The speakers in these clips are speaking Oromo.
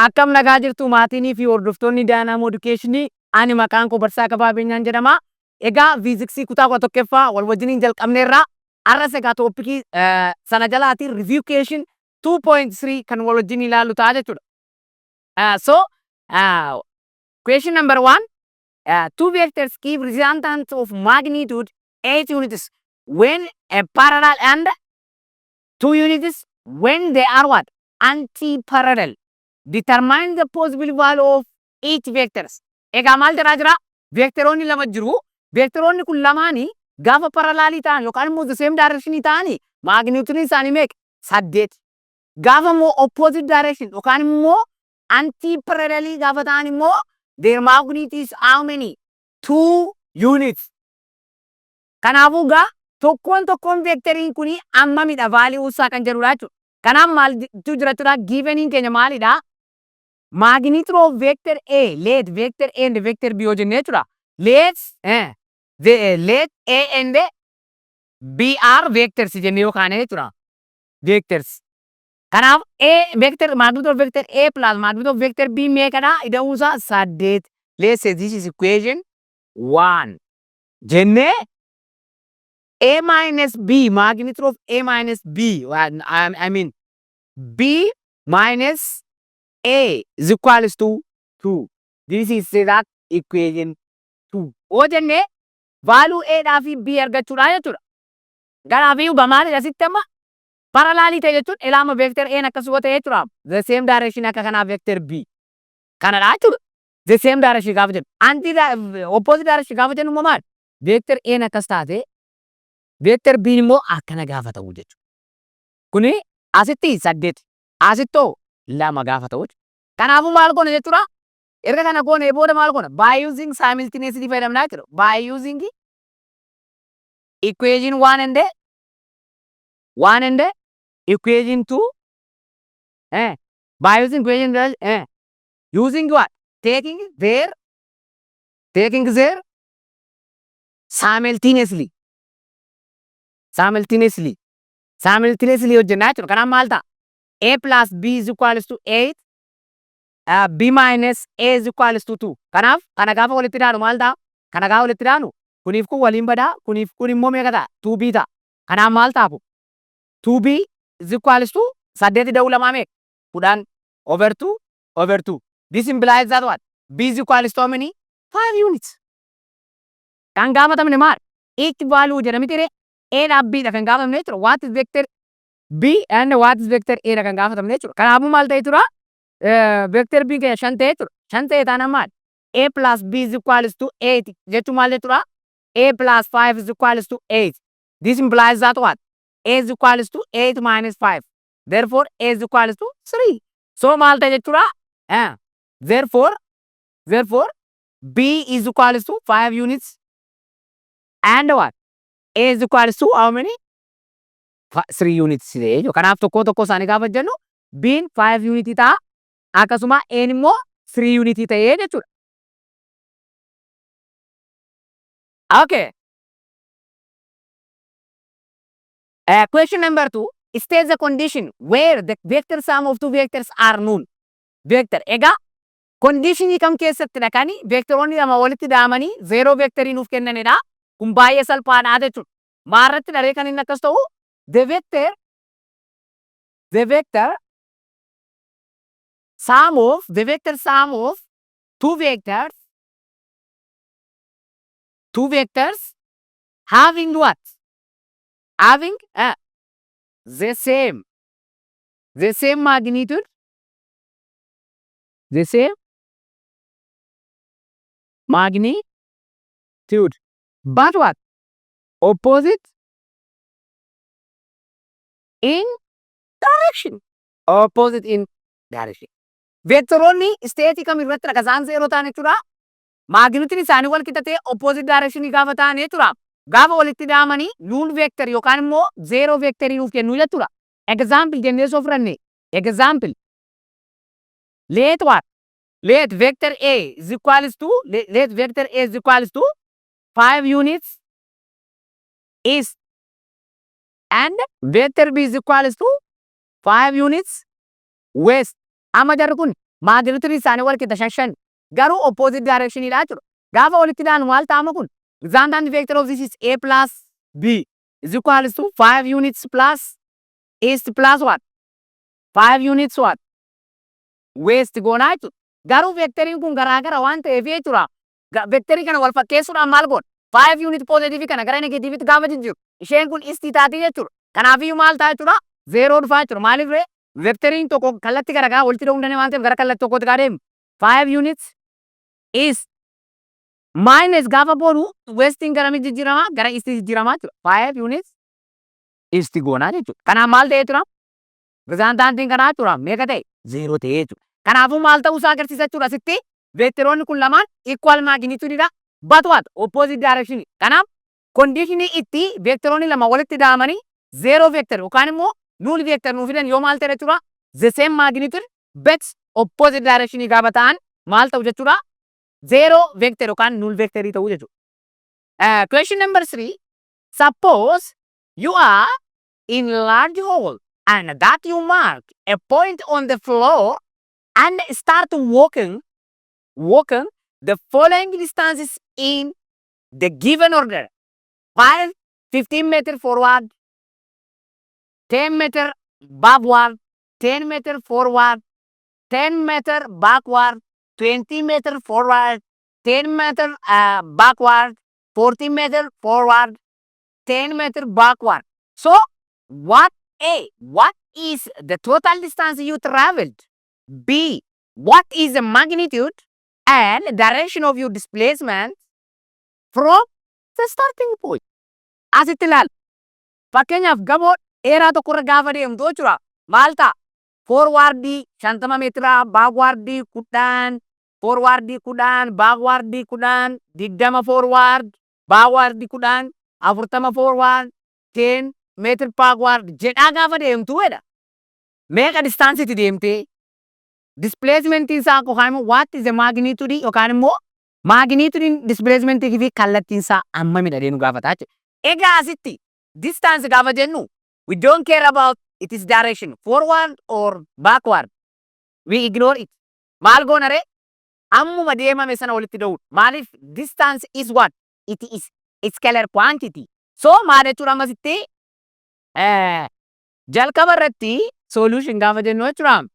Akkam nagaa jirtu maatinii fi hordoftoonni Dynamo Educationii ani maqaan koo Barsaa Kabaabenyaan jedhama. Egaa fiiziksii kutaa 1ffaa wal wajjiniin jalqabneerra. Arras egaa tooppikii sana jalaatiin review question 2.3 kan wal wajjin ilaallu ta'a jechuudha. Question number 1. Two vectors give resultant of magnitude 8 units when parallel and 2 units when they are what? Anti-parallel. Determine the possible value of each vectors. Egaa maal jedhaa jira? Vectoroonni lama jiru. Vectoroonni kun lamaanii gaafa parallelii ta'an yookaan immoo the same direction ta'anii magnitude isaanii meeqa? 8. Gaafa immoo opposite direction yookaan immoo anti-parallelii gaafa ta'an immoo their magnitude is how many? 2 units. Kanaafuu gaa tokkoon vectoriin kuni ammamidha value isaa kan jedhudha jechuudha. Kanaaf maaltu jira jechuudha? Giveniin keenya maalidha? Magnitude of vector A, let vector A and vector B hojjennee jechuudha. Let A and B are vectors jennee yookaan jechuudha. Vectors. Kanaaf A vector magnitude of vector A plus magnitude of vector B meeqadha? Ida'uu isaa 8. Let's say this is equation 1. Jennee A minus B, magnitude of A minus B, I mean B minus A is equals to 2. This is that equation 2. O jenne value A dhaa fi B argachuudha jechuudha. Garaafi maali asitti amma parallelii ta'e jechuun ilaama vector A akkasuma ta'e jechuudha. The same direction akka kanaa vector B. Kanadha jechuudha. The same direction gaafa jennu. Opposite direction gaafa jennu immoo maali? Vector A akkas taate vector B immoo akkana gaafa ta'u jechuudha. Kuni asitti 8. Asittoo 2 gaafa ta'u. Kanaafuu maal goona jechuudha? Erga kana goone booda maal goona? By using simultaneously fayyadamnaa jechuudha. By using equation 1 and equation 2. By using equation using what? Taking their simultaneously hojjennaa jechuudha. Kanaaf maal ta'a? A plus B is equals to 8. B minus A is equals to 2. Kanaaf kana gaafa walitti dhaanu maal ta'a? Kana gaafa walitti dhaanu kuniif kun waliin badaa, kuniif kun immoo meeqa ta'a? 2B ta'a. Kanaaf maal ta'u? 2B is equals to 8 da'uu lamaa meeqa? 10 over 2. This implies that what? B is equals to how many? 5 units. Kan gaafatamne maal? Each value jedhame ture A dhaa B dha kan gaafatamne jechuudha. What is vector B and what is vector A dha kan gaafatamne jechuudha. Kanaafuu maal ta'e tura? Vector B keenya 5 ta'e tura. 5 ta'e taanaan maal? A plus B is equals to 8 jechuun maal jechuudha? A plus 5 is equals to 8. This implies that what? A is equals to 8 minus 5. Therefore, A is equals to 3. So maal ta'e jechuudha? Therefore, B is equals to 5 units. And what? A is equals to how many? 3 units. Kanaaf tokko isaanii gaafa jennu B'n 5 unit ta'a. Akkasuma A'n immoo 3 unit ta'ee jechuudha. Okay. Question number 2. States the condition where the vector sum of two vectors are known. Vector. Egaa conditionii kam keessatti dhaqanii vectoroonni lama walitti dhaamanii 0 vectorii nuuf kennanidha. Kun baay'ee salphaadha jechuudha. Maarratti dharee kan inni akkas ta'u? The vector sum of two vectors having what? Having the same magnitude, but what? Opposite in direction. Vectoroonni state kam irratti rakasaan 0 ta'an jechuudha. Magnitude isaanii wal qixa ta'e opposite direction gaafa ta'an jechuudha. Gaafa walitti dhaamanii null vector yookaan immoo 0 vectorii nuuf kennu jechuudha. Example jennee soo fudhanne. Example. Let what? Let vector A is equals to 5 units east and vector B is equals to 5 units west. Amma jarri kun magnitude isaanii wal qixa 5 garuu opposite direction dha jechuudha. Gaafa walitti dhaanu maal ta'ama kun? Resultant vector of this is A plus B is equals to 5 units plus east plus what? 5 units what? West goonaa jechuudha. Garuu vectoriin kun garaagara waan ta'eef jechuudha. Vectorii kana wal fakkeessuudhaan maal goona? 5 unit positive kana gara negativitti gaafa jijjiiru. Isheen kun east taati jechuudha. Kanaafiyyuu maal ta'a jechuudha? 0 dhufaa jechuudha. Maaliif ree? Vectoriin tokko kallattii garaagaraa walitti dha'uu hin dandeenye waan ta'eef gara kallattii tokkotti gaa deemu. 5 units east minus gaafa boodu westiin garamitti jijjiirama? Gara east jijjiirama jechuudha. 5 units east goonaa jechuudha. Kanaaf maal ta'ee jechuudha? Resultantiin kanaa jechuudha meeqa ta'e? 0 ta'ee jechuudha. Kanaafuu maal ta'uu isaa agarsiisa jechuudha asitti vectoroonni kun lamaan equal magnitude dha. But what? Opposite direction. Kanaaf conditionii itti vectoroonni lama walitti dhahamanii 0 vector yookaan immoo null vector nuuf fidan yoo maal ta'e jechuudha? The same magnitude but opposite direction gaafa ta'an maal ta'u jechuudha? 0 vector yookaan null vector ta'u jechuudha. Question number 3. Suppose you are in large hole and that you mark a point on the floor and start walking the following distances in the given order. 5, 15 meter forward, 10 meter backward, 10 meter forward, 10 meter backward, 20 meter forward, 10 meter backward, 40 meter forward, 10 meter backward. So, what is the total distance you traveled? B, what is the magnitude and direction of your displacement from the starting point? Asitti ilaal. Fakkeenyaaf gamoo dheeraa tokkorra gaafa deemtu jechuudha. Maal ta'a? Forwardii 50 meetira, backwardii 10, forwardii 10, backwardii 10, 20 forward, backwardii 10, 40 forward, 10 meter backward jedhaa gaafa deemtu jedha. Meeqa distance itti deemtee? Displacement isaa yookaan immoo what is the magnitude yookaan immoo magnitude displacement fi kallattiin isaa ammamidha deenu gaafata jechuudha. Egaa asitti distance gaafa jennu we don't care about its direction forward or backward. We ignore it. Maal goona ree? Ammuma deemame sana walitti dha'uudha. Maaliif distance is what? It is scalar quantity. So maal jechuudha ammasitti jalqaba irratti solution gaafa jennu jechuudha.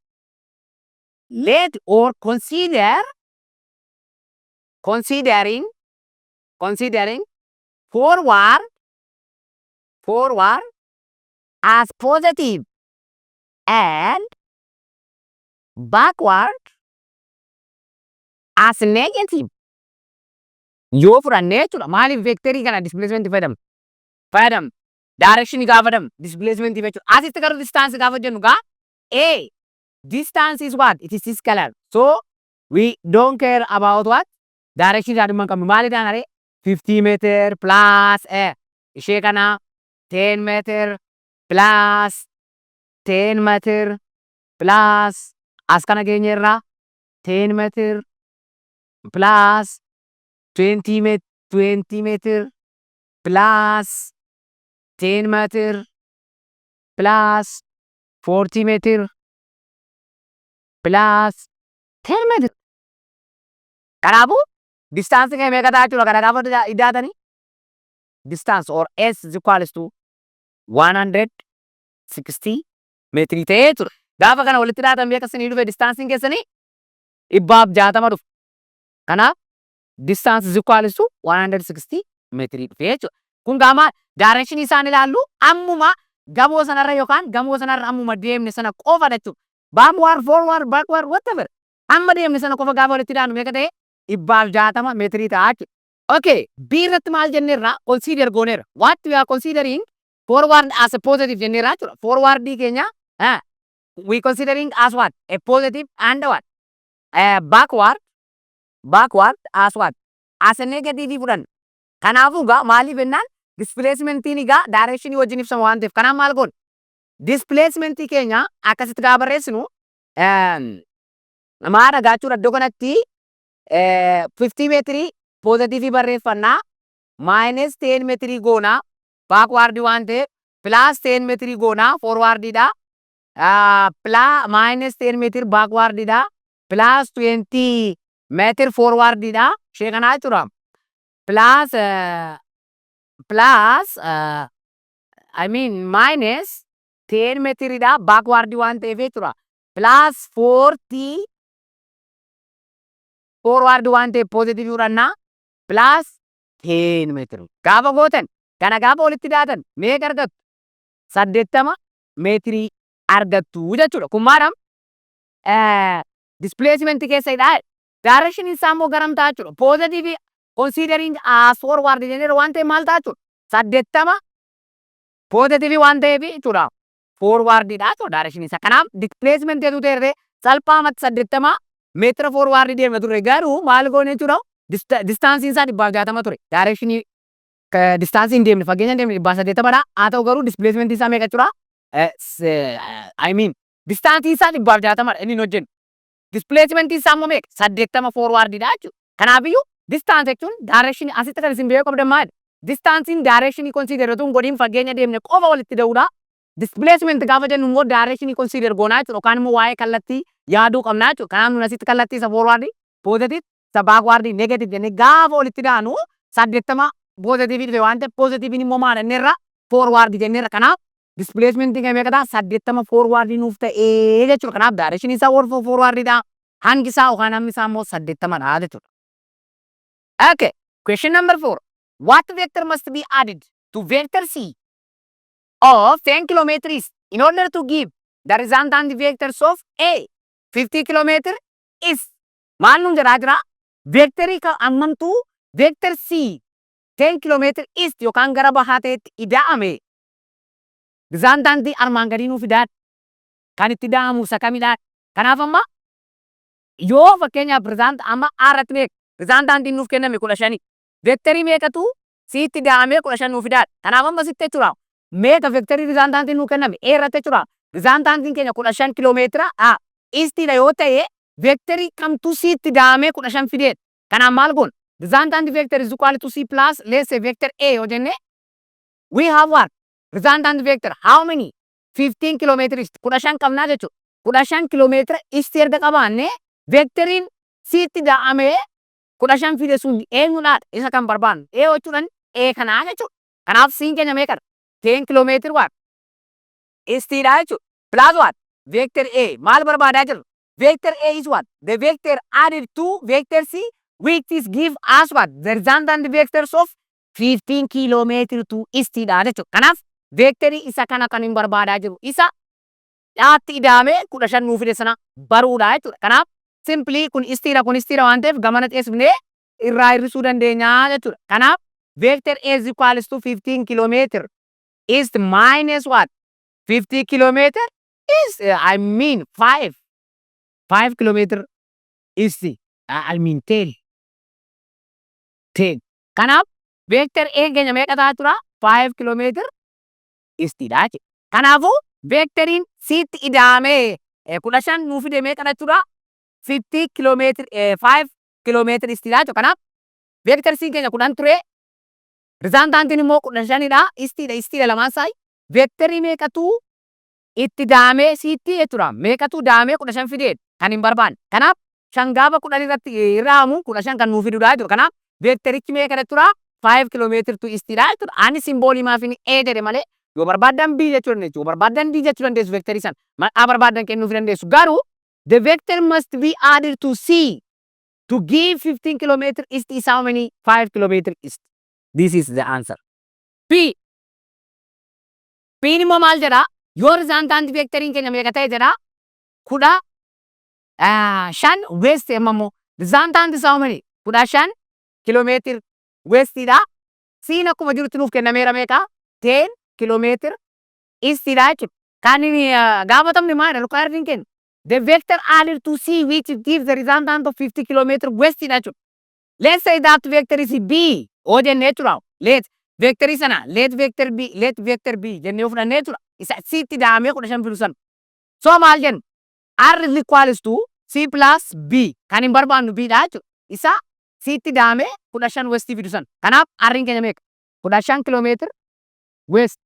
Let or considering forward as positive and backward as negative. Yoo fudhannee jechuudha. Maaliif vectorii kana displacement fayyadam direction gaafa fayyadam displacement jechuudha. Asitti garuu distance gaafa jennu gaa A. Distance is what? It is scalar. So, we don't care about what? Direction jaadumman qabnu. Maali ta'an aree? 50 meter plus ishee kana 10 meter plus 10 meter plus as kana keenya irraa 10 meter plus 20 meter plus 10 meter plus 40 meter plus 10 meter. Kanaafuu distance keenya meeqa ta'a jechuudha kana gaafa iddaatanii distance or S is equals to 160 meetrii ta'ee jechuudha. Gaafa kana walitti dhaatan meeqa isinii dhufe distance keessanii 160 dhufe. Kanaaf distance is equals to 160 meetrii dhufe jechuudha. Kun gaama direction isaan ilaallu ammuma gamoo sanarra yookaan gamoo sanarra ammuma deemne sana qofa jechuudha. Backward, forward, backward, whatever. Amma deemne sana qofa gaafa walitti dhaanu meeqa ta'e 160 meetrii ta'a jechuudha. Okay, B irratti maal jenneerra consider gooneera. What we are considering forward as a positive jenneerra jechuudha. Forward keenya we considering as what? A positive and what? Backward as what? As a negative fudhanna. Kanaafuu gaa maaliif jennaan displacementiin gaa direction wajjin ibsama waan ta'eef kanaaf maal goona? Displacement keenya akkasitti gaa barreessinu maadha gaa jechuudha iddoo kanatti 50 meetrii positive barreeffannaa minus 10 meetrii goona backward waan ta'eef plus 10 meetrii goona forward dha plus minus 10 meetrii backward dha plus 20 meter forward dha ishee kana jechuudha. Plus I mean minus 10 meter dha backward waan ta'eef jechuudha. Plus 40 forward waan ta'eef positive fudhannaa. Plus 10 meter. Gaafa gootan kana gaafa walitti daatan meeqa argattu? 80 meetirii argattu jechuudha. Kun maadhaam? Displacement keessa hidhaa. Direction isaa immoo garam ta'a jechuudha. Positive considering as forward jennee waan ta'eef maal ta'a jechuudha? 80 positive waan ta'eef jechuudha. Forward dha jechuudha direction isaa. Kanaaf displacement jedhu ta'e salphaamatti 80 meetira forward deemna ture. Garuu maal goone jechuudha? Distance isaa 160 ture. Direction distance hin deemne fageenya hin deemne 180 dha. Haa ta'u garuu displacement isaa meeqa jechuudha? I mean distance isaa 160 dha inni hin hojjennu. Displacement isaa immoo meeqa? 80 forward dha jechuudha. Kanaafiyyuu distance jechuun direction asitti kan isin beekuu qabdan maalidha? Distance in direction consider tun godhin fageenya deemne qofa walitti da'uudha. Displacement gaafa jennu immoo direction consider goonaa jechuudha. Yookaan immoo waa'ee kallattii yaaduu qabnaa jechuudha. Kanaaf nun asitti kallattii isa forward positive isa backward negative jennee gaafa walitti daanu 80 positive dhufe waan ta'eef positive immoo maal jenneerra forward jenneerra. Kanaaf displacement kan meeqa ta'a? 80 forward nuuf ta'ee jechuudha. Kanaaf direction isaa forward dha. Hangi isaa yookaan hammi isaa immoo 80 dha jechuudha. Okay, question number 4. What vector must be added to vector C of 10 kilometers in order to give the resultant vectors of A 50 kilometer is maal nun jedhaa jira? Vectorii ka ammamtu vector C 10 kilometer east yookaan gara bahaa ta'etti ida'ame. Resultant armaan gadii nuuf idaadha. Kan itti ida'amu isa kamidhaa? Kanaaf amma yoo fakkeenyaaf result amma irratti meeqa? Resultant nuuf kenname 15. Vectorii meeqatu sitti ida'amee 15 nuuf idaadha. Kanaaf amma sitti jechuudha. Meeqa vectorii resultant nuuf kenname? Irratti jechuudha. Resultant keenya 15 kilomeetira eastidha yoo ta'e vectorii kamtu sitti ida'amee 15 fideedha. Kanaaf maal goona? Resultant vector is equal to C plus let's say vector A yoo jenne we have what? Resultant vector how many? 15 kilometers 15 qabnaa jechuudha. 15 kilomeetira east erga qabaanne vectoriin sitti ida'amee 15 fide sun eenyuudhaadha? Isa kan barbaannu. A jechuudhaan A kanaa jechuudha. Kanaaf siin keenya meeqadha? 10 kilometer what? Eastidha jechuudha. Plus what? Vector A. Maal barbaadaa jirra? Vector A is what? The vector added to vector C which is give us what? The resultant vectors of 15 kilometer to eastidha jechuudha. Kanaaf vectorii isa kana kan hin barbaadaa jiru. Isa dhaatti ida'amee 15 nuuf fide sana baruudha jechuudha. Kanaaf simply kun eastidha waan ta'eef gamana teessifnee irraa hir'isuu dandeenya jechuudha. Kanaaf vector A is equals to 15 kilometer east minus what? 50 kilometer is I mean 5 kilometer east. I mean 10. Kanaaf vector A keenya meeqa ta'a tura? 5 kilometer eastidha jechuudha. Kanaafuu vectoriin sitti ida'amee 15 nuuf fide meeqa tura? 50 kilometer 5 kilometer eastidha jechuudha. Kanaaf vector C keenya 10 ture. Resultantiin immoo 15dha. Eastidha lamaan isaa. Vectorii meeqatu itti ida'amee sitti jechuudha. Meeqatu ida'amee 15 fideedha. Kan hin barbaanne. Kanaaf 5 gaafa 10 irratti irraamu 15 kan nuuf fidudha jechuudha. Kanaaf vectorichi meeqa tura? 5 kilometer to eastidha jechuudha. Ani simboolii maafin A jedhe malee yoo barbaadan B jechuudha jechuudha. Barbaadan D jechuu dandeessu vectorii sana. Maqaa barbaadan kennuuf dandeessu. Garuu the vector must be added to C to give 15 kilometer east is how many? 5 kilometer east. This is the answer. P. P immoo maal jedha? Yoo resultant vectoriin keenya meeqa ta'e jedha? 15 west immoo resultant is how many? 15 kilometer westidha. Siin akkuma jirutti nuuf kennameera meeqa? 10 kilometer eastidha jechuudha. Kan gaafatamni maalidha? Requiring kenna. The vector added to C which gives the resultant of 50 kilometer westidha jechuudha. Let's say that vector is B. O jennee jechuudha. Let vectorii sana let vector B jennee of fudhannee jechuudha. Isa sitti ida'amee 15 fidu sana. So maal jenna? R is equals to C plus B. Kan hin barbaannu B dha jechuudha. Isa sitti ida'amee 15 west fidu sana. Kanaaf R'n keenya meeqa? 15 kilometer west.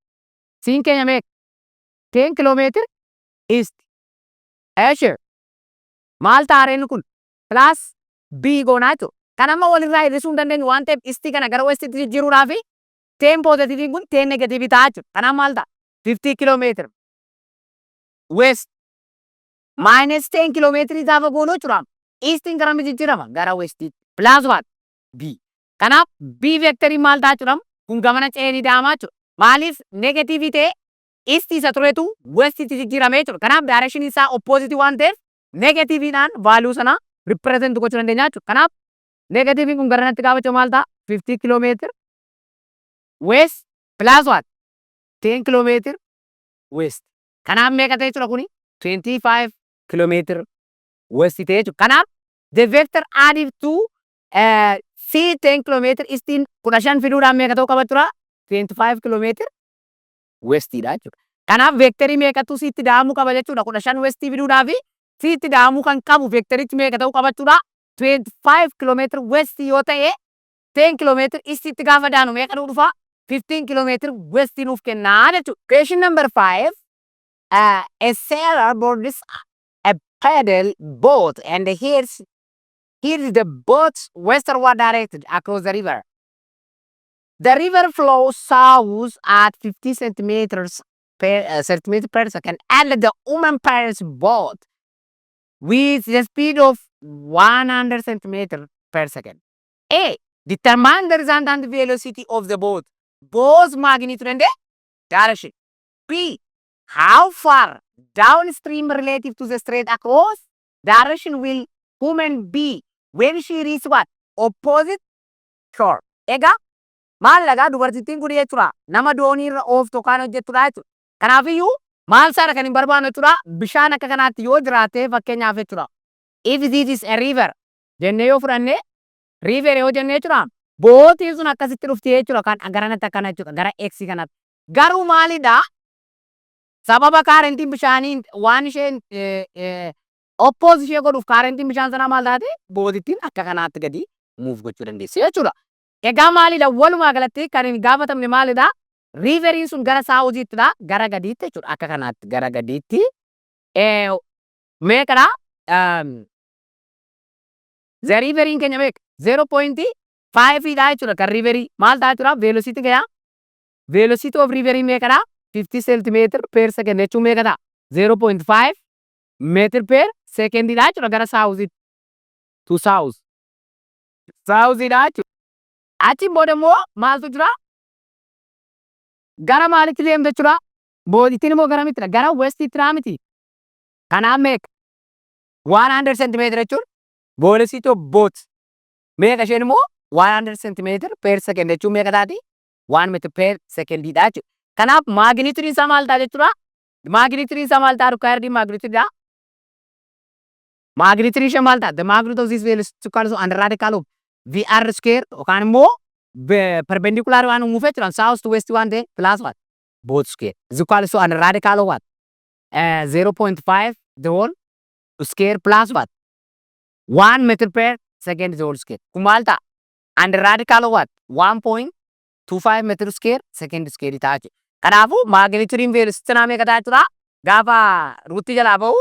Siin keenya meeqa? 10 kilometer east. Sure. Maal ta'a reen kun? Plus B goonaa jechuudha. Kan amma walirraa hir'isuu hin dandeenyu waan ta'eef istii kana gara westiitti jijjiiruudhaaf teen poozitiiviin kun teen negatiivii ta'a jechuudha. Kanaaf maal ta'a? 50 kiiloomeetira west minus 10 kiiloomeetirii gaafa goonuu jechuudha. Istiin gara jijjiirama gara westiitti. Plus what? B. Kanaaf B veektarii maal ta'a jechuudha? Kun gamana ce'ee ni deemaa jechuudha. Maaliif negatiivii ta'e isti isa turetu westiitti jijjiirame jechuudha. Kanaaf daarekshinii isaa oppoositii waan ta'eef negatiiviidhaan vaaluu sana ripireezent gochuu dandeenya jechuudha. Kanaaf negatiiviin kun garanatti gaafa maal ta'a? 50 kiiloomeetira west plus what? 10 kiiloomeetira west. Kanaaf meeqa ta'e jechuudha kuni? 25 kiiloomeetira west ta'e jechuudha. Kanaaf the vector added to C 10 kiiloomeetira istiin 15 fiduudhaan meeqa ta'uu qaba jechuudha? 25 kiiloomeetira westiidha jechuudha. Kanaaf veektarii meeqatu sitti da'amuu qaba jechuudha. 15 westii fiduudhaaf sitti da'amuu kan qabu veektarichi meeqa ta'uu qaba jechuudha? 25 kiiloomeetira westii yoo ta'e 10 kiiloomeetira istiitti gaafa daanu meeqa nuu dhufa? 15 kiiloomeetira westii nuuf kennaa jechuudha. Question number 5. A sailor boards a paddle boat and here's the boat's westward directed across the river. The river flows south at 50 centimeters per second, and the woman paddles boat with the speed of 100 centimeters per second. A. Determine the resultant velocity of the boat, both magnitude and direction. B. How far downstream relative to the straight across direction will woman be when she reaches what? Opposite shore. Egaa maal lagaa dubartittiin kun jechuudha nama doonii irra ooftu kan hojjettudha jechuudha. Kanaafiyyuu maal saara kan hin barbaanne jechuudha bishaan akka kanaatti yoo jiraate fakkeenyaaf jechuudha. If this is a river jennee yoo fudhanne river yoo jennee jechuudha bootiin sun akkasitti dhufti jechuudha kan garanatti akkana jechuudha gara X kanatti. Garuu maalidhaa? Sababa kaarentiin bishaanii waan isheen oppoos ishee godhuuf kaarentiin bishaan sanaa maal taate bootittiin akka kanaatti gadi muuf gochuu dandeessi jechuudha. Egaa maalidha walumaa galatti kan hin gaafatamne maalidha? Riiveriin sun gara saawuziittidha gara gadiitti jechuudha akka kanaatti gara gadiitti meeqadha? Riiveriin keenya meeqa? 0.5dha jechuudha kan riiverii maal ta'a jechuudha? Velocity gaya velocity of riiverii meeqadha? 50 centimeter per second jechuun meeqa ta'a? 0.5 meter per second dha jechuudha gara saawuziitti. To south. Saawuziidha jechuudha. Achiin booda immoo maaltu jira? Gara maalitti deemte jechuudha? Bootittiin immoo gara mitiidha? Gara westiittidha miti. Kanaaf meeqa? 100 centimeter jechuun velocity of boat. Meeqa isheen immoo 100 centimeter per second jechuun meeqa taati? 1 meter per second dha jechuudha. Kanaaf magnitude isaa maal ta'a jechuudha? Magnitude isaa maal ta'a? Required magnitude dha. Magnitude ishee maal ta'a? The magnitude of this velocity is equal to under radical of VR square yookaan immoo perpendicular waan uumuuf jechuudha. South to west waan ta'e plus what? Both square is equal to under radical of what? 0.5 the whole square plus what? 1 meter per second the whole square. Kun maal ta'a? Under radical of what? 1.25 meter square second square ta'a jechuudha. Kanaafuu magnitude velocity naa meeqa ta'a jechuudha? Gaafa ruutti jalaa ba'u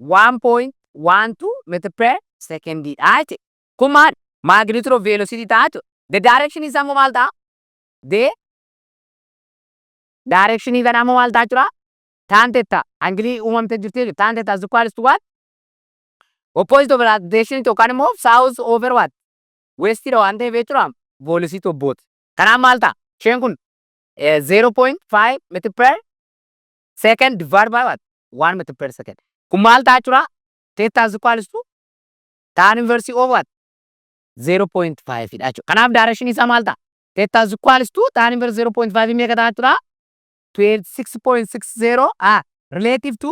1.12 meter per second dha jechuudha. Kun maal? Magnitude of velocity ta'a jechuudha. The direction isaa immoo maal ta'a? The direction isaa immoo maal ta'a jechuudha? Tan theta angilii uumamtee jirti jechuudha. Tan theta is equal to what? Opposite of direction yookaan immoo south over what? West dha waan ta'eef jechuudha. Velocity of both. Kanaaf maal ta'a? Isheen kun 0.5 meter per second divided by what? 1 meter per second. Kun maal ta'a jechuudha? Theta is equal to tan inverse of what? 0.5 dha jechuudha. Kanaaf direction isaa maal ta'a? Theta is equal to tan inverse 0.5 meeqa ta'a jechuudha? 26.60 relative to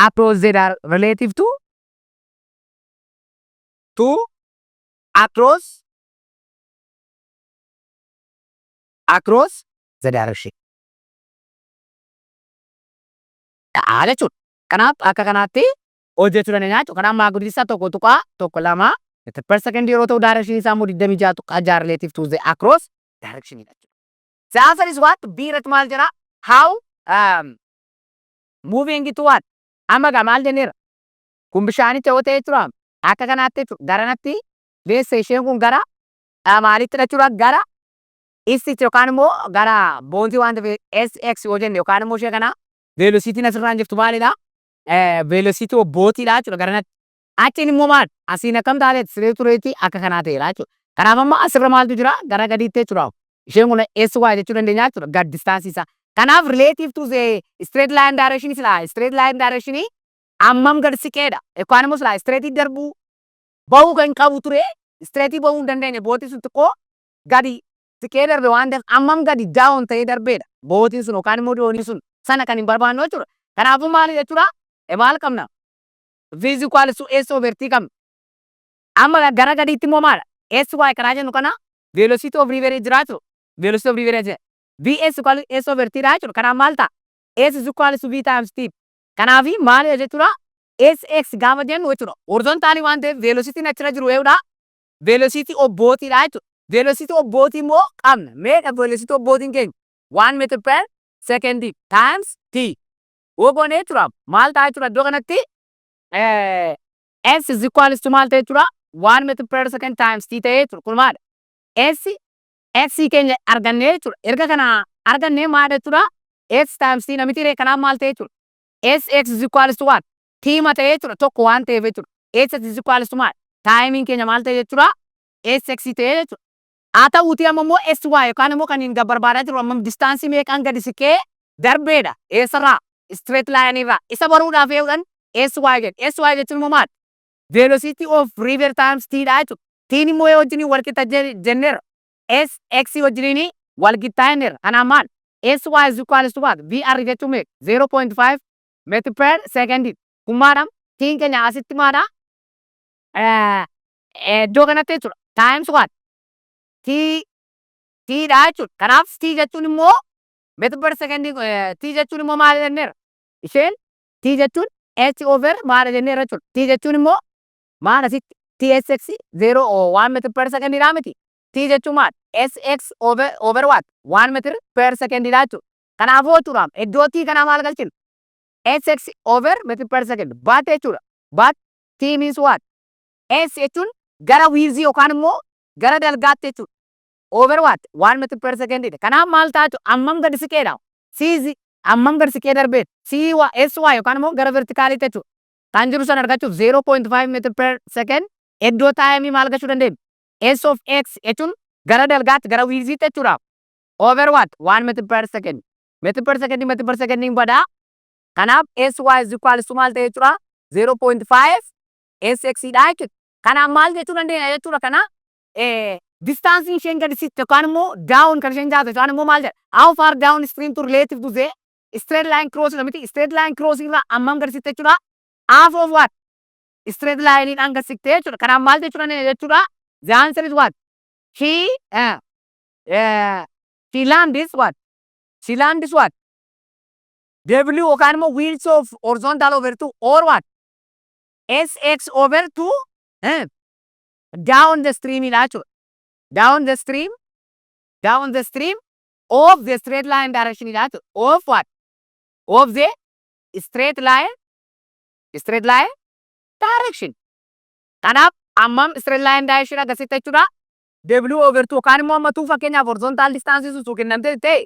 across z relative to across the direction. Ta'a jechuudha. Kanaaf akka kanaatti hojjechuu dandeenya jechuudha. Kanaaf magnitude isaa tokko tuqaa tokko lama meter per second yeroo ta'u direction isaa immoo 26 tuqaa 6 relative to the across direction dha jechuudha. The answer is what? B irratti maal jira? How moving to what? Amma gaa maal jenneera? kun bishaanicha yoo ta'e jechuudha akka kanaatti garanatti leessa isheen kun gara maalitti jechuudha gara istitti yookaan immoo gara boontii waan ta'eef SX yoo jenne yookaan immoo ishee kana veelosiitiin asirraan jirtu maalidha? Veelosiitii bootiidha jechuudha garanatti. Achiin immoo maal? Asiin akkam taateetti siree tureetti akka kanaa ta'eera jechuudha. Kanaaf amma asirra maaltu jira? Gara gadiitti jechuudha. Isheen kun SY jechuu dandeenya jechuudha. Gad distaansii isaa. Kanaaf relative to the straight line direction sila straight line direction ammam gad siqeedha. Yookaan immoo sila straight darbuu bahuu kan qabu ture straight bahuu hin dandeenye bootii sun xiqqoo gadi siqee darbe waan ta'eef ammam gadi down ta'ee darbeedha. Bootiin sun yookaan immoo doonii sun sana kan hin barbaannu jechuudha. Kanaafuu maali jechuudha? Maal qabna? V is equal to S over T qabna. Amma gara gadiitti immoo maal? SY karaa jennu kana velocity of river jiraatu velocity of river jira. Vs equal to S over T dha jechuudha. Kanaaf maal ta'a? S is equal to V times T. Kanaaf maal jechuudha? SX gaafa jennu jechuudha. Horizontaalii waan ta'eef velocity achirra jiru eewudha. Velocity of bootii dha jechuudha. Velocity of bootii immoo qabna. Meeqa velocity of bootiin keenya? 1 meter per second times T. Ogoonee jechuudha. Maal ta'a jechuudha iddoo kanatti? S is equal to maal ta'e jechuudha? 1 meter per second times T ta'e jechuudha. Kun maadha? S X keenya argannee jechuudha. Erga kana argannee maal jechuudha? X times T namitti kanaaf maal ta'e jechuudha? SX is equal to what? T ma ta'e jechuudha. Tokko waan ta'eef jechuudha. SX is equal to maal? Taayimiin keenya maal ta'e jechuudha? SX ta'e jechuudha. Haa ta'uutii amma immoo SY yookaan immoo kan hin barbaadaa jiru amma distaansii meeqaan gadi siqee darbeedha. Eessarraa? Straight line irraa. Isa baruudhaaf eeguudhaan SY jedhe. SY jechuun immoo maal? Velocity of river times T dha jechuudha. Tiin immoo yoo wajjin walqixa jenneera. SX wajjin walqixxaa jenneera. Kanaaf maal? SY is equal to what? VR jechuun meeqa? 0.5 meter per second. Kun maadha? Tiin keenya asitti maadha? Iddoo kanatti jechuudha. Times what? T dha jechuudha. Kanaaf T jechuun immoo meter per second T jechuun immoo maal jenneera? Isheen T jechuun H over maal jenneera jechuudha. T jechuun immoo maal asitti TSX 0 or 1 meter per second dha miti. T jechuun maal? SX over what? 1 meter per second dha jechuudha. Kanaafuu jechuudha iddoo T kanaa maal galchina? SX over meter per second. But jechuudha. But T means what? S jechuun gara wiizii yookaan immoo gara dalgaatti jechuudha. Over what? 1 meter per second dha. Kanaaf maal taatu ammam gadi siqeedha. C ammam gadi siqee darbeedha. SY yookaan immoo gara vertikaaliitti jechuudha. Kan jiru sana argachuuf 0.5 meter per second iddoo taayimii maal gachuu dandeenya? S of X jechuun gara dalgaatti gara wiiziitti jechuudha. Over what? 1 meter per second. Meter per second hin badaa. Kanaaf SY is equal to maal ta'e jechuudha? 0.5 SX dha jechuudha. Kanaaf maal jechuu dandeenya jechuudha kana distaansii isheen gadi siqte yookaan immoo down kan isheen jaatu yookaan immoo maal jedha? How far down stream to relative to the straight line crossing miti straight line crossing irraa ammam gadi siqte jechuudha? Half of what? Straight line in gadi siqte jechuudha. Kanaaf maal jechuu dandeenya jechuudha? The answer is what? She land is what? She land is what? W yookaan immoo wheels of horizontal over 2 or what? SX over 2 down the stream dha jechuudha. Down the stream of the straight line direction dha jechuudha. Of what? Of the straight line direction. Kanaaf ammam straight line direction agarsiisa jechuudha. W over 2 yookaan immoo amma 2 fakkeenyaaf horizontal distance sun kennamte ta'e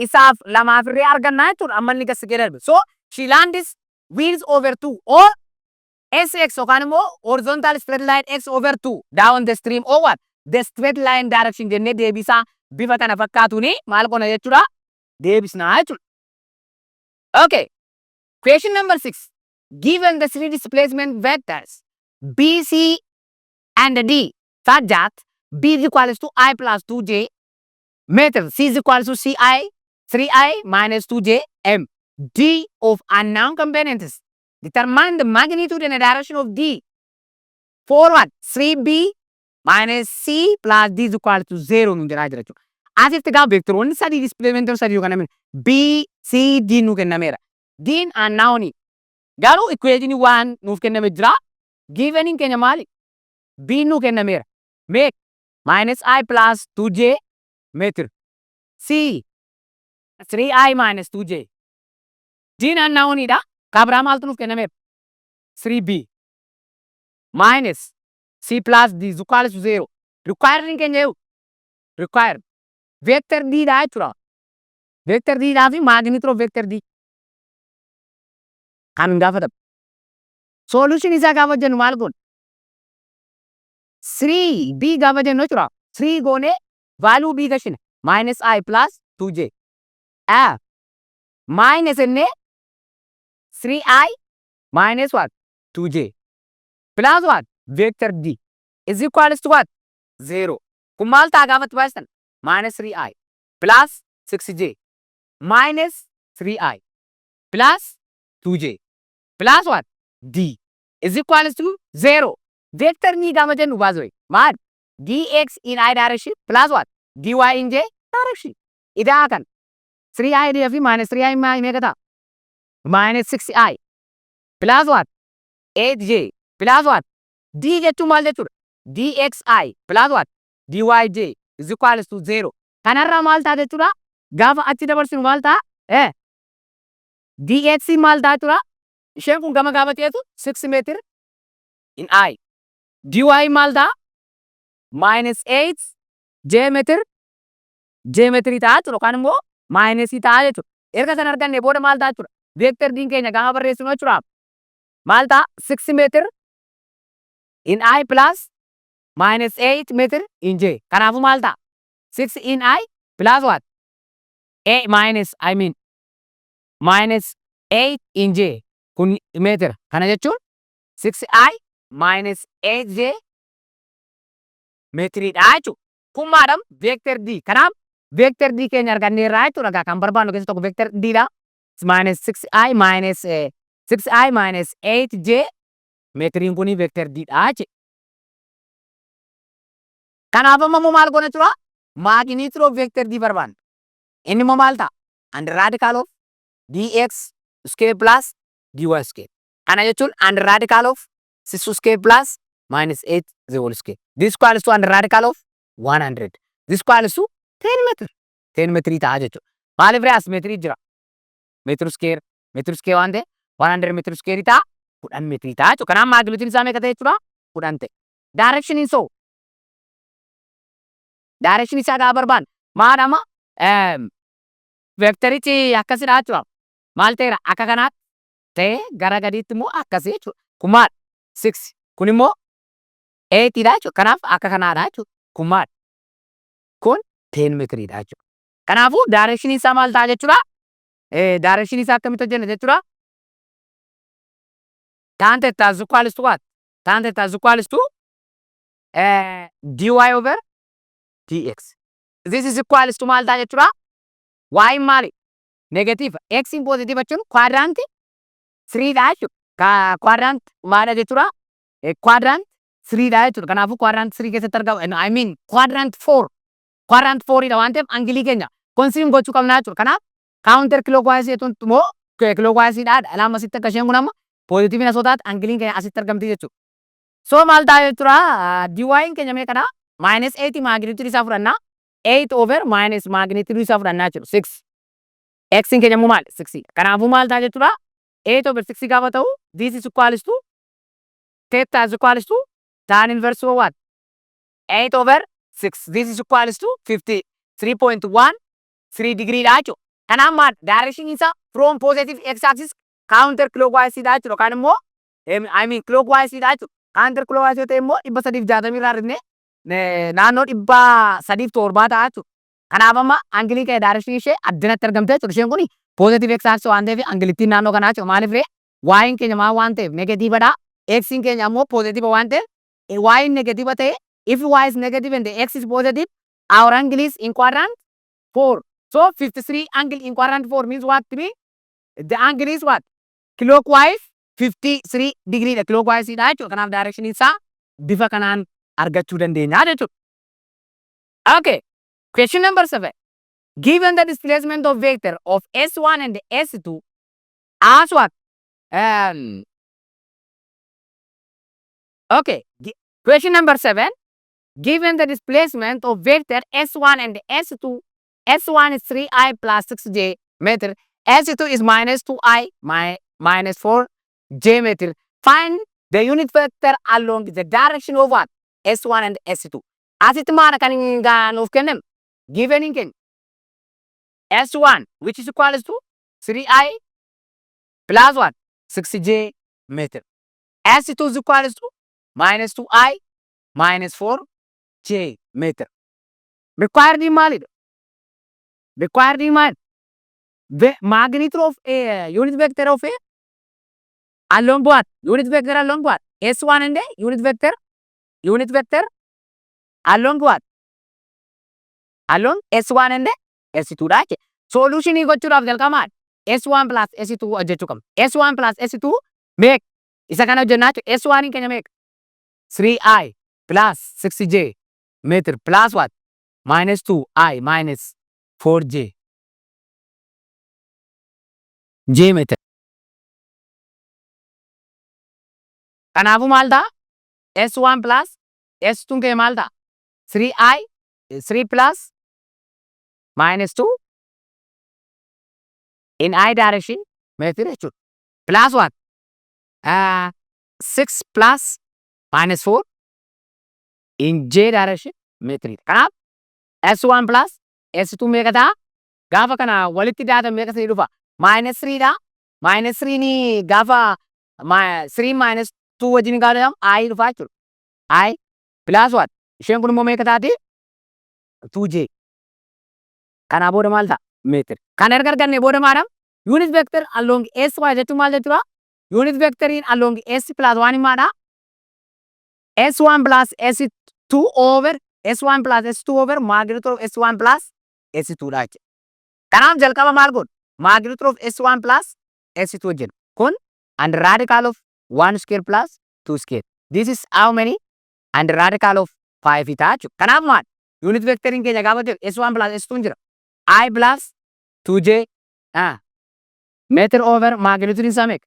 isaaf lamaaf irree argannaa jechuudha. Amma inni gadi siqee darbe. So she lands wheels over 2 or SX yookaan immoo horizontal straight line X over 2 down the stream or what? The straight line direction jennee deebisaa bifa kana fakkaatuuni maal qonna jechuudha? Deebisnaa jechuudha. Okay. Question number 6. Given the three displacement vectors B, C and D such that B is equal to I plus 2J meter, C is equal to CI 3I minus 2J M. D of unknown components. Determine the magnitude and the direction of D. For what? 3B minus C plus D is equal to 0 nu jira jechuudha. Asitti gaa vectoroonni sadii displacement sadii yookaan namni B, C, D nu kennameera. D unknown. Garuu equation 1 nuuf kenname jira. Given keenya maali? B nu kennameera. Make minus I plus 2J meter. C 3I minus 2J. D unknown dha. Kabraa maaltu nuuf kennameera? 3B. minus c plus d is equal to 0. Requiring keenya eewu require vector d dha jechuudha. Vector d dhaa fi magnitude of vector d kan hin gaafatamu. Solution isaa gaafa jennu maal goona? 3 b gaafa jennu jechuudha. 3 goonee value b gashina minus I plus 2j. Minus innee 3i minus what? 2j plus what? Vector d is equals to what? 0. Kun maal ta'a gaafa itti baay'isan? Minus 3i plus 6j minus 3i plus 2j plus what? D is equals to 0. Vector ni gaafa jennu baasoo maal? dx in I direction plus what? dy in j direction. Idaa kan 3i fi minus 3i meeqa ta'a? Minus 6i plus what? 8j plus what? D jechuun maal jechuudha? dxi plus what? dyj is equals to 0. Kanarraa maal ta'a jechuudha? Gaafa achi dabarsinu maal ta'a? dx maal ta'a jechuudha? Isheen kun gama gaafa ta'etu 6 meetir in I. dy maal ta'a? Minus 8 j meetir ta'a jechuudha. Yookaan immoo minus ta'a jechuudha. Erga sana arganne booda maal ta'a jechuudha? Vector diin keenya gaafa barreessinu jechuudha. Maal ta'a? 6 meetir in I plus minus 8 meter in j. Kanaafuu maal ta'a? 6 in I plus what? minus 8 in j. Kun meter. Kana jechuun 6i minus 8j meetiriidha jechuudha. Kun maadham? Vector d. Kanaaf vector d keenya arganneerraa jechuudha. Kan barbaannu keessa tokko vector d dha. Minus 6i minus 8j meetiriin kuni vector d dha jechuudha. Kanaaf amma immoo maal goona jechuudha? Magnitude of vector d barbaanna. Inni immoo maal ta'a? Under radical of dx square plus dy square. Kana jechuun under radical of 6 square plus minus 8 the whole square. This equals to under radical of 100. This equals to 10 meter. 10 meter ta'a jechuudha. Maaliif re'as meetirii jira? Meetir square waan ta'e 100 meter square ta'a 10 meetirii ta'a jechuudha. Kanaaf magnitude isaa meeqa ta'e jechuudha? 10 ta'e. Direction isaa direction isaa gaafa barbaannu maadhama? Vectorichi akkasidha jechuudha. Maal ta'eera? Akka kanaatti ta'ee gara gadiitti immoo akkasii jechuudha. Kun maal? 6. Kun immoo 8 dha jechuudha. Kanaaf akka kanaadha jechuudha. Kun maal? Kun 10 meetiriidha jechuudha. Kanaafuu direction isaa maal ta'a jechuudha? Direction isaa akkamitti hojjenna jechuudha? Tan theta is equals to what? Tan theta is equals to dy over dx. This is equals to maal ta'a jechuudha? Y maali? Negative. X in positive jechuun quadrant 3 dha jechuudha. Quadrant maadha jechuudha? Quadrant 3 dha jechuudha. Kanaafuu quadrant 3 keessatti argamu. I mean quadrant 4. Quadrant 4 dha waan ta'eef angilii keenya consider gochuu qabna jechuudha. Kanaaf counter clockwise jechuun immoo clockwise dha. Alaama asitti akka isheen kun amma positive na sootaatti angiliin keenya asitti argamti jechuudha. So maal ta'a jechuudha? dy keenya meeqadha? Minus 8 magnitude isaa fudhanna. 8 over minus magnitude isaa fudhanna jechuudha. 6. X in keenya immoo maal? 6. Kanaafuu maal ta'a jechuudha? 8 over 6 gaafa ta'u this is equals to theta is equals to tan inverse of what? 8 over 6. This is equals to 53.13 degree dha jechuudha. Kanaaf maal? Direction isaa from positive x axis counter clockwise dha jechuudha. Yookaan immoo I mean clockwise dha jechuudha. Counter clockwise yoo ta'e immoo 360 irraa argine naannoo 307 ta'a jechuudha. Kanaaf amma angilii kee direction ishee addinatti argamte jechuudha. Isheen kun positive x axis waan ta'eef angilittiin naannoo kanaa jechuudha. Maaliif ree? Y keenya maal waan ta'eef negative dha. X keenya ammoo positive waan ta'eef Y negative ta'e if Y is negative and the X is positive our angle is in quadrant 4. So 53 angle in quadrant 4 means what to be? The angle is what? Clockwise 53 degree dha. Clockwise dha jechuudha. Kanaaf direction isaa bifa kanaan argachuu dandeenya jechuudha. Okay. Question number 7. Given the displacement of vector of S1 and S2 as what? Okay. Question number 7. Given the displacement of vector S1 and S2, S1 is 3i plus 6j meter, S2 is minus 2i minus 4j meter. Find the unit vector along the direction of what? S1 and S2. Asitti maal kan nuuf kennan? Given hin kennu. S1 which is equals to 3I plus what? 6J meter. S2 is equals to minus 2I minus 4J meter. Required in maalidha? Required in maal? The magnitude of a unit vector of a along what? Unit vector along what? S1 and a unit vector along what? Along S1 and S2 right? Solution is got to have the command S1 plus S2 hojjechuu qabna. S1 plus S2 make isa kana hojjennaachu S1 in keenya make 3I plus 6J meter plus what? Minus 2I minus 4J J meter. Kanaafuu maal ta'a? S1 plus S2 keenya maal ta'a? 3I 3 plus minus 2 in I direction meter jechuudha. Plus what? 6 plus minus 4 in J direction meter. Kanaaf S1 plus S2 meeqa ta'a? Gaafa kana walitti daatan meeqa sanii dhufa? Minus 3 dha. Minus 3 ni gaafa 3 minus 2 wajjin gaafa jedhamu I dhufa jechuudha. I plus what? Isheen kun immoo meeqa taati? 2J. Kanaa booda maal ta'a? Meter. Kana erga arganne booda maadha? Unit vector along SY jechuun maal jechuudha? Unit vectoriin along S plus 1 maadha? S1 plus S2 over S1 plus S2 over magnitude of S1 plus S2 dha jechuudha. Kanaaf jalqaba maal godhu? Magnitude of S1 plus S2 jennu. Kun and radical of 1 square plus 2 square. This is how many? And radical of 5 ta'a jechuudha. Kanaaf maal? Unit vectoriin keenya gaafa jedhu S1 plus S2 jira. I plus 2J meter over magnitude isaa meeqa?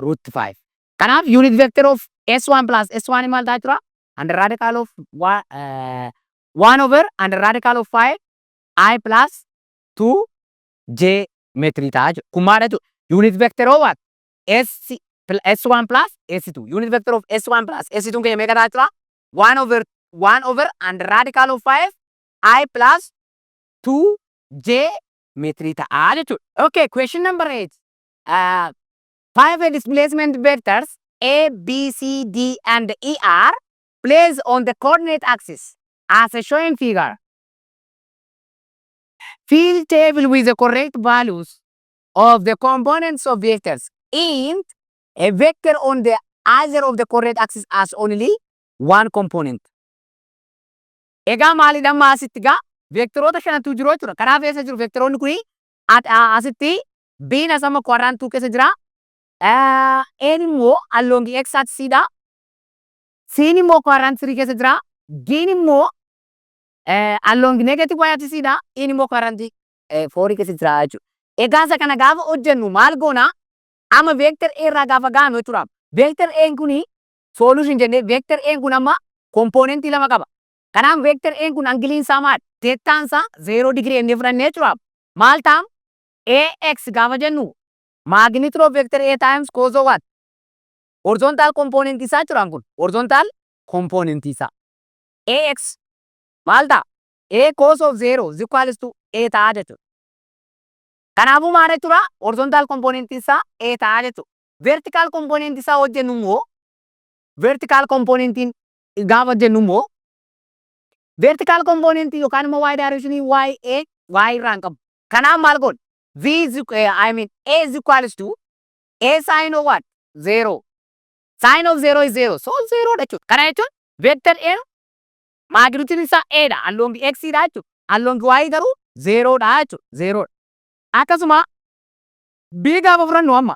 Root 5. Kanaaf unit vector of S1 plus S1 maal ta'a jechuudha? And radical of 1 over and radical of 5 I plus 2J meter ta'a jechuudha. Kun maal jechuudha? Unit vector of what? S1 plus S2. Unit vector of S1 plus S2 keenya meeqa ta'a jechuudha? 1 over and radical of 5 I plus 2J meter ta'a jechuudha. Okay, question number 8. Five displacement vectors A, B, C, D and E are placed on the coordinate axis as shown in figure. Fill table with the correct values of the components of vectors and a vector on the either of the coordinate axis as only one component. Egaa maalidha amma asitti gaa vektoroota shanatu jiru jechuudha. Kanaaf eessa jiru vektoroonni kuni asitti B'n asama quadrant 2 keessa jira. N immoo along X axis dha. C'n immoo quadrant 3 keessa jira. D'n immoo along negative Y axis dha. E'n immoo quadrant 4 keessa jira jechuudha. Egaa isa kana gaafa hojjennu maal goona? Amma vector A irraa gaafa gaanu jechuudha. Vector A kuni solution jennee vector A kun amma componentii lama qaba. Kanaaf vector A kun angiliin isaa maal? Teettaan isaa 0 degree inni fudhannee jechuudha. Maal ta'am? AX gaafa jennu magnitude of vector A times cos of what? Horizontal component isaa jechuudha kun. Horizontal component isaa. AX maal ta'a? A cos of 0 is equals to A ta'a jechuudha. Kanaafuu maal jechuudha? Horizontal component isaa A ta'a jechuudha. Vertical component isaa hojjennu immoo vertical componentiin gaafa jennu immoo vertical component yookaan immoo Y direction YA Y irraan qabu. Kanaaf maal godhu? A is equals to A sin of what? 0. Sin of 0 is 0. So 0 jechuudha. Kana jechuun vector A magnitude isaa A dha. Along X dha jechuudha. Along Y garuu 0 dha jechuudha. 0. Akkasuma B gaafa fudhannu amma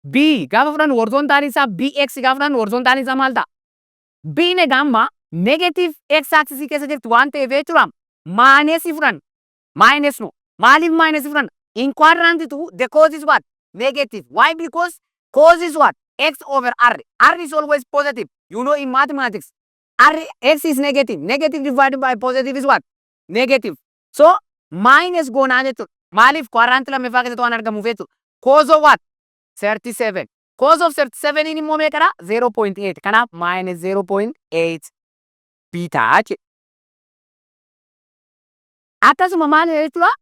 B gaafa fudhannu horizontal isaa BX gaafa fudhannu horizontal isaa maal ta'a? B ne gamma negative X axis keessa jirtu waan ta'eef jechuudha. Minus fudhannu. Minus no. Maaliif minus fudhanna? In quadrant 2, the cos is what? Negative. Why? Because cos is what? X over R. R is always positive. You know in mathematics. X is negative. Negative divided by positive is what? Negative. So, minus goonaa jechuudha. Maaliif quadrant lammaffaa keessatti waan argamuuf jechuudha. Cos of what? 37. cos of 37 immoo meeqadha? 0.8. Kanaaf minus 0.8 bitaa jedhe. Akkasuma maal jechuudha?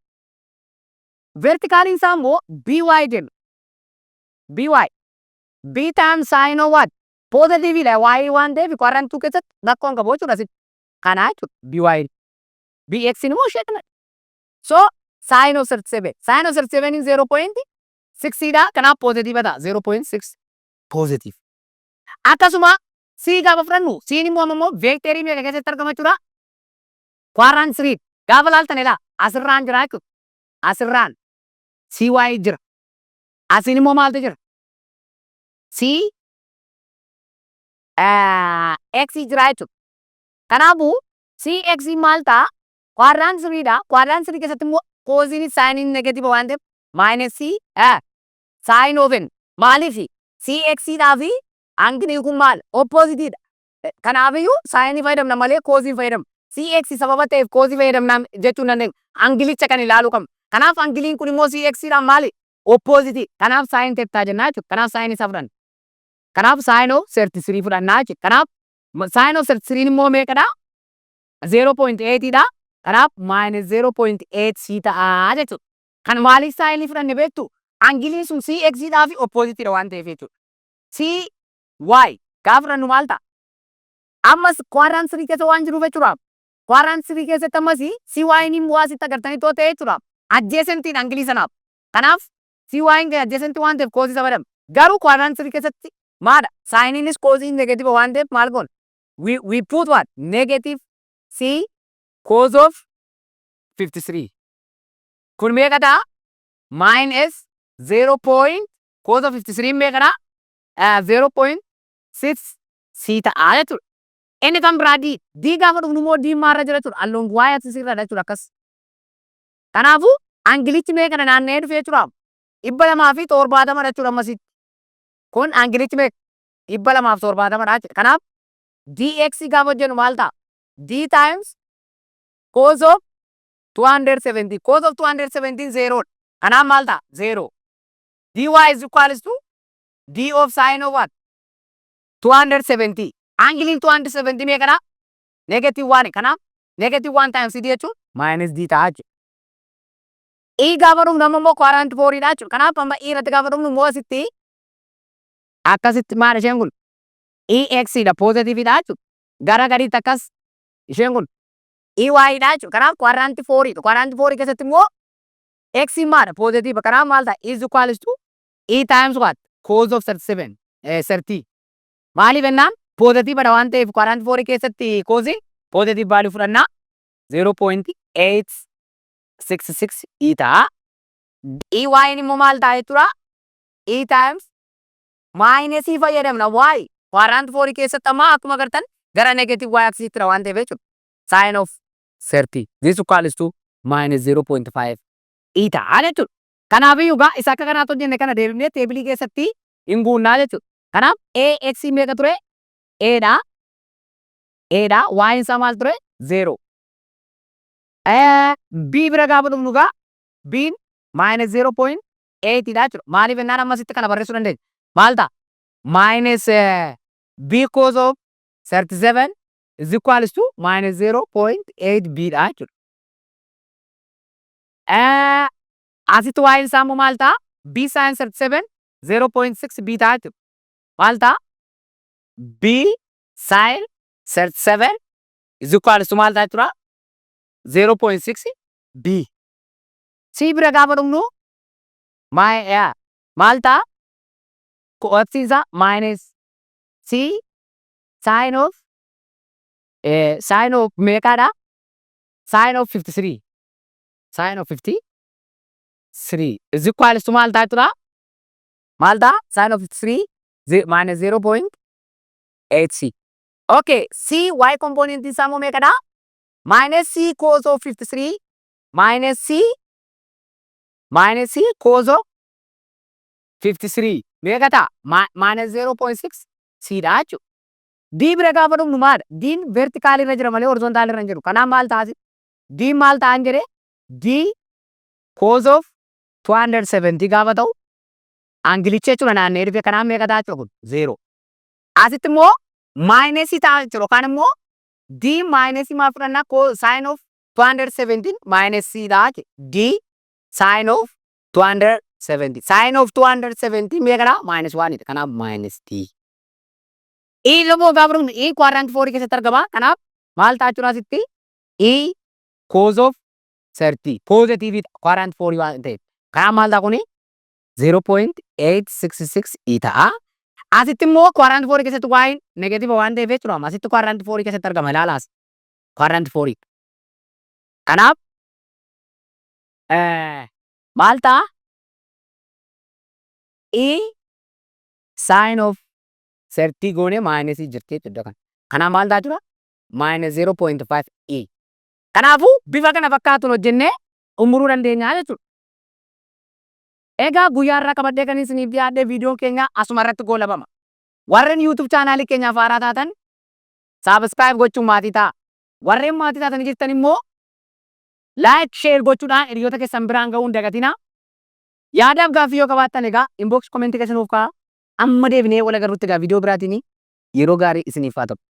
Vertikaaliin isaa immoo by jenna. By. B times sin of what? Positive dha y waan ta'eef quadrant 2 keessatti rakkoon qabu jechuudha asitti. Kana jechuudha by. Bx immoo ishee kana. So sin of 37. Sin of 37 in 0.6 dha. Kanaaf positive dha. 0.6 positive. Akkasuma c gaafa fudhannu c immoo vectorii meeqa keessatti argama jechuudha? Quadrant 3 gaafa laaltanidha. Asirraan jira jechuudha. Asirraan cy jira. Asiin immoo maaltu jira? C x jira jechuudha. Kanaafuu cx maal ta'a? Quadrant 3 dha. Quadrant 3 keessatti immoo cosiin siniin negative waan ta'eef minus c sin of n maaliif cx dhaa fi angilii kun maal opposite dha. Kanaafiyyuu sinii fayyadamna malee cosii fayyadamna. cx sababa ta'eef cosii fayyadamna jechuun dandeenyu angilicha kan ilaaluu qabna. Kanaaf angiliin kun immoo cx dhaan maali? Opposite. Kanaaf sin teettaa jennaa jechuudha. Kanaaf sin isa fudhanna. Kanaaf sin of 33 fudhannaa jechuudha. Kanaaf sin of 33 immoo meeqadha? 0.8 dha. Kanaaf minus 0.8 c ta'a jechuudha. Kan maaliif sin fudhanne beektu? Angiliin sun cx dhaa fi opposite dha waan ta'eef jechuudha. C y gaafa fudhannu maal ta'a? Ammas quadrant 3 keessa waan jiruuf jechuudha. Quadrant 3 keessatti ammas cy ni immoo asitti agartanii too ta'e jechuudha. Adjacent angilii sanaaf. Kanaaf cy adjacent waan ta'eef cos isa fayyadamna. Garuu quadrant 3 keessatti maadha? Siniinis cosiin negative waan ta'eef maal goona? We put what? Negative c cos of 53. Kun meeqa ta'a? Minus 0. Cos of 53 meeqadha? 0.6 c ta'a jechuudha. Inni kan biraa d gaafa dhufnu immoo d maarra jira jechuudha. Alloon y asirra jechuudha akkas. Kanaafuu angilichi meeqadha naanna'ee dhufe jechuudha. 270 jechuudha ammasitti. Kun angilichi meeqa? 270 jechuudha. Kanaaf dx gaafa jennu maal ta'a? d times cos of 270. Cos of 270 0. Kanaaf maal ta'a? 0. dy is equals to d of sin of what? 270. Angiliin 270 meeqadha? Negative 1. Kanaaf negative 1 times d jechuun minus d ta'a jechuudha. E gaafa dhufnu immoo quadrant 4 dha jechuudha. Kanaaf amma e irratti gaafa dhufnu immoo asitti akkasitti maal isheen kun? ex dha positive dha jechuudha. Gara gadiitti akkas isheen kun ey dha jechuudha. Kanaaf quadrant 4 dha. Quadrant 4 keessatti immoo x maadha positive. Kanaaf maal ta'a? Is equals to e times what? Cos of 37. 30. Maaliif jennaan? Positive dha waan ta'eef quadrant 4 keessatti cosiin positive value fudhannaa 0.866 e ta'a. ey immoo maal ta'a jechuudha? e times minus e fayyadamna y. Quadrant 4 keessatti amma akkuma agartan gara negative y axis dha waan ta'eef jechuudha. Sin of 30. This equals to minus 0.5 e ta'a jechuudha. Kanaafiyyuu gaa isa akka kanaatti hojjenne kana deebifnee teebilii keessatti hin guunnaa jechuudha. Kanaaf ax meeqa ture? A dha. Y isaa maal ture? 0. B bira gaafa dhufnu gaa B'n minus 0.8 dha jechuudha. Maaliif jennaan ammasitti kana barreessuu dandeenya? Maal ta'a? Minus b cos of 37 is equals to minus 0.8 b dha jechuudha. Asitti y isaa immoo maal ta'a? B sin 37 0.6 b ta'a jechuudha. Maal ta'a? B sin 37 is equals to maal ta'a jechuudha? 0.6 b. C bira gaafa dhufnu maal ta'a? Qo'absiisa minus c sin of meeqadha? Sin of 53. Sin of 53 is equals to maal ta'a jechuudha? Maal ta'a? Sin of 53 minus 0.8c. Okay, c y component isaa immoo meeqadha? Minus c cos of 53 minus c cos of 53 meeqa ta'a? Minus 0.6 c dha jechuudha. D bira gaafa dhufnu maal? D'n vertical irra jira malee horizontal irra hin jiru. Kanaaf maal ta'a? D maal ta'an jedhee? D cos of 270 gaafa ta'u Angilicha jechuudha naannee dhufe kanaaf meeqa ta'a jechuudha kun 0. Asitti immoo maayinasii ta'a jechuudha yookaan immoo D maayinasii maal fudhannaa sign of 217 maayinasii ta'a D sign of 270 sign of 270 meeqadha minus 1 dha kanaaf minus D. E immoo gaafa dhugnu E quadrant 4 keessatti argama kanaaf maal ta'a jechuudha asitti E cos of 30 positive quadrant 4 waan ta'eef kanaaf maal ta'a kuni 0.866 E ta'a. Asitti immoo quadrant 4 keessatti waa'een negative waan ta'eef jechuudha asitti quadrant 4 keessatti argama ilaalaas quadrant 4 kanaaf maal ta'a E sign of 30 goone minus jirti jechuudha kan kanaaf maal ta'a jechuudha minus 0.5 E kanaafuu bifa kana fakkaatuun hojjennee umuruu dandeenya jechuudha. Egaa guyyaa irraa qabadhee kan isiniif dhiyaadhe viidiyoon keenya asuma irratti goolabama. Warreen YouTube chaanaalii keenyaaf haaraa taatan subscribe gochuun maatii ta'a. Warreen maatii taatan jirtan immoo like share gochuudhaan hiriyoota keessan biraan ga'uun dagatina. Yaadaaf gaaffii yoo qabaattan egaa inbox comment keessan nuuf kaa'aa. Amma deebinee wal agarruutti egaa viidiyoo biraatiin yeroo gaarii isiniif haa ta'u.